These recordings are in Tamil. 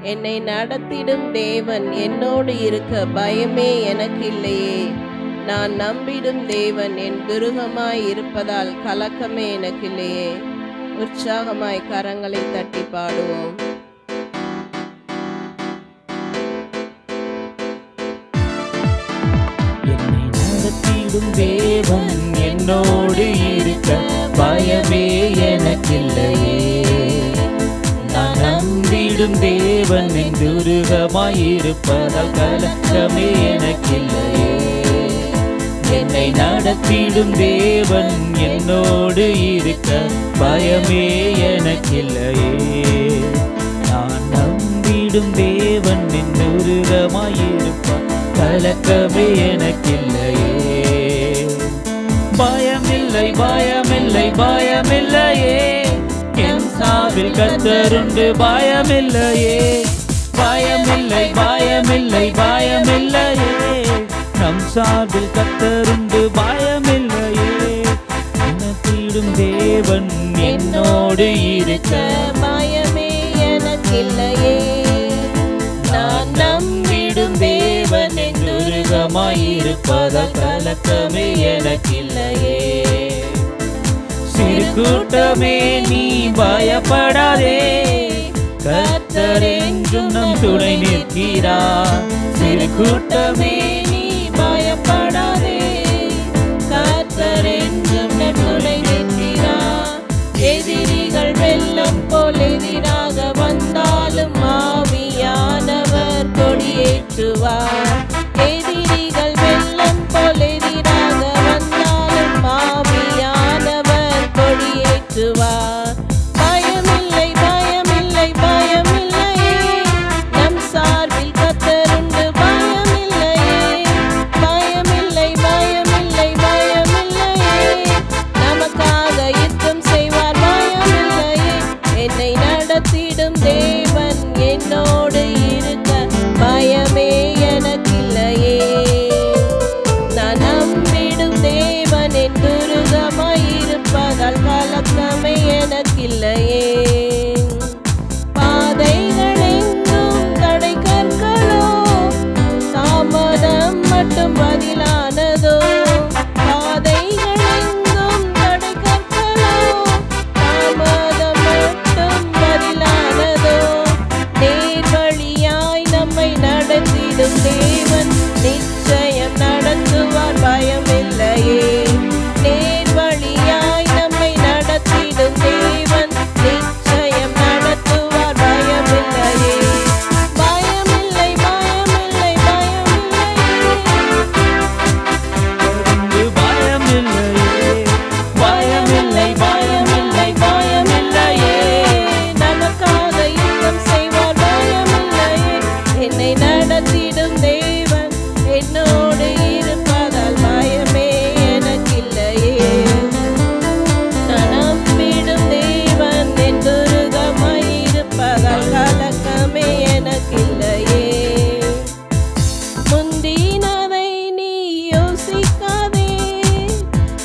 என்னை நடத்திடும் தேவன் என்னோடு இருக்க பயமே எனக்கு இல்லையே. நான் நம்பிடும் தேவன் என் துருகமாய் இருப்பதால் கலக்கமே எனக்கு இல்லையே. உற்சாகமாய் கரங்களை தட்டி பாடுவோம். என்னை நடத்திடும் தேவன் என்னோடு இருக்க பயமே எனக்கில்லையே. நான் நம்பிடும் தேவன் என் துருகமாயிருப்பதால் கலக்கமே எனக்கில்லையே. என்னை நடத்திடும் தேவன் என்னோடு இருக்க பயமே எனக்கில்லையே. நான் நம்பிடும் தேவன் என் துருகமாயிருப்பார் கலக்கமே எனக்கில்லையே. பயமில்லை பயமில்லை பயமில்லையே, என் சாவில் கர்த்தருண்டு பயமில்லையே. பயமில்லை பயமில்லை பயமில்லையே, நம் சாவில் கர்த்தருண்டு பயமில்லையே. நடத்திடும் தேவன் என்னோடு இருக்க பயமே எனக்கில்லையே. நான் நம்பிடும் தேவன் என் துருகமாயிருப்பதால் கலக்கமே எனக்கில்லையே. சிறு கூட்டமே நீ பயப்படாதே, கர்த்தர் என்றும் நம் துணை நிற்கிறார். சிறு கூட்டமே நீ பயப்படாதே, கர்த்தர் என்றும் நம் துணை நிற்கிறார். எதிரிகள் வெள்ளம் போல் எதிராக வந்தாலும் ஆவியானவர் கொடியேற்றுவார். எதிரிகள் வெள்ளம் போல் எதிராக வந்தாலும் ஆவியானவர் கொடியேற்றுவார். பயமில்லை பயமில்லை பயமில்லையே, நம் சார்பில் கர்த்தருண்டு பயமில்லையே. பயமில்லை பயமில்லை பயமில்லையே, நமக்காக யுத்தம் செய்வார் பயமில்லையே. என்னை நடத்திடும் தேவன் என்னோடு இருக்க பயமே எனக்கில்லையே. நான் நம்பிடும் தேவன் என் துருகமாயிருப்பதால் கலக்கமே எனக்கில்லையே. பாதைகள் எங்கும் தடை கற்களோ, தாமதம் மட்டும் பதிலானதோ. பாதைகள் எங்கும் தடை கற்களோ, தாமதம் மட்டும் பதிலானதோ. நேர் வழியாய் நம்மை நடத்திடும் தேவன் நிச்சயம் நடத்துவார் பயமில்லையே. நேர் வழியாய் நம்மை நடத்திடும் தேவன் நிச்சயம் நடத்துவார் பயமில்லையே. பயமில்லை பயமில்லை பயமில்லையே. பயமில்லை பயமில்லை பயமில்லையே, நமக்காக யுத்தம் செய்வார் பயமில்லையே. என்னை நடத்திடும் தேவன் என்னோடு இருப்பதால் பயமே எனக்கில்லையே. நான் நம்பிடும் தேவன் என் துருகமாயிருப்பதால் கலக்கமே எனக்கில்லையே. முந்தினதை நீ யோசிக்காதே,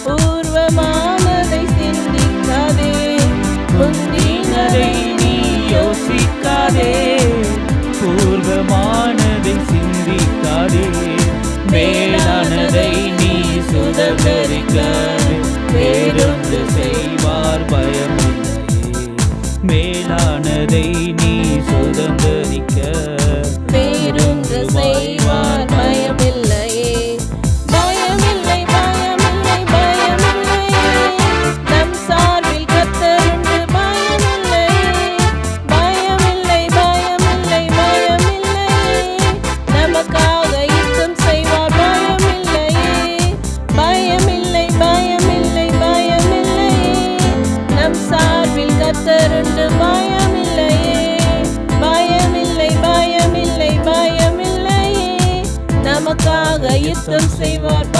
பூர்வமானதை சிந்திக்காதே. முந்தினதை நீ யோசிக்காதே, பூர்வமானதை சிந்திக்காதே. மேலானதை நீ சுதகரிக்காதே, வேறொன்று செய்வார் பயமில்லையே. மேலானதை நீ சுதந்திரிக்க வேறொன்று செய்வார் பயமில்லையே. பயமில்லை பயமில்லை பயமில்லையே, நம் சார்பில் கர்த்தருண்டு பயமில்லையே. பயமில்லை பயமில்லை பயமில்லையே, நமக்காக யுத்தம் செய்வார் பயமில்லையே. பயமில்லை பயமில்லை பயமில்லையே, நம் சார்பில் கர்த்தருண்டு பயமில்லையே. பயமில்லை பயமில்லை பயமில்லையே, நமக்காக யுத்தம் செய்வார்